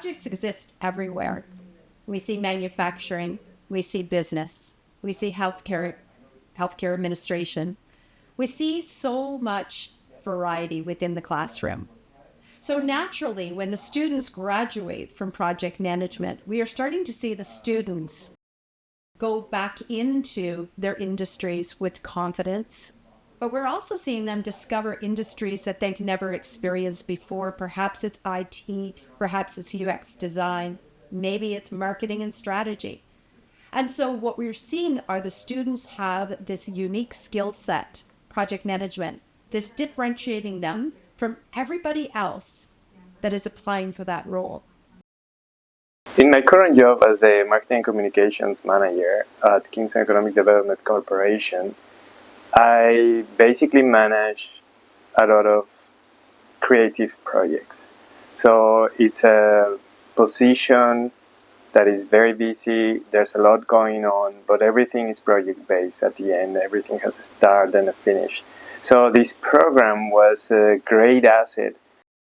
projects exist everywhere. We see manufacturing, we see business, we see healthcare administration. We see so much variety within the classroom. So naturally, when the students graduate from project management, we are starting to see the students go back into their industries with confidence. But we're also seeing them discover industries that they've never experienced before. Perhaps it's IT, perhaps it's UX design, maybe it's marketing and strategy. And so what we're seeing are the students have this unique skill set, project management, this differentiating them from everybody else that is applying for that role. In my current job as a marketing and communications manager at Kingston Economic Development Corporation, I basically manage a lot of creative projects. So it's a position that is very busy, there's a lot going on, but everything is project-based at the end. Everything has a start and a finish. So this program was a great asset.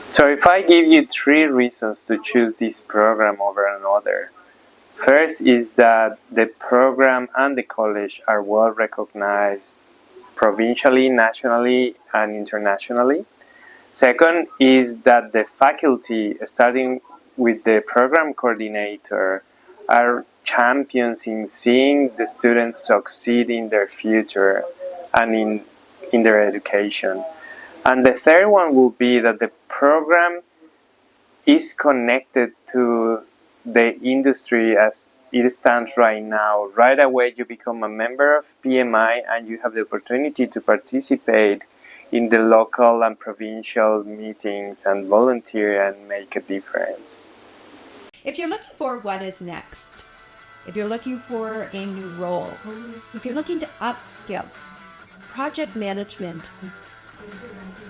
So if I give you 3 reasons to choose this program over another, first is that the program and the college are well recognized provincially, nationally, and internationally. Second is that the faculty, starting with the program coordinator, are champions in seeing the students succeed in their future and in their education. And the third one will be that the program is connected to the industry as it stands right now. Right away you become a member of PMI and you have the opportunity to participate in the local and provincial meetings and volunteer and make a difference. If you're looking for what is next, if you're looking for a new role, if you're looking to upskill, project management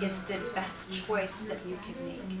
is the best choice that you can make.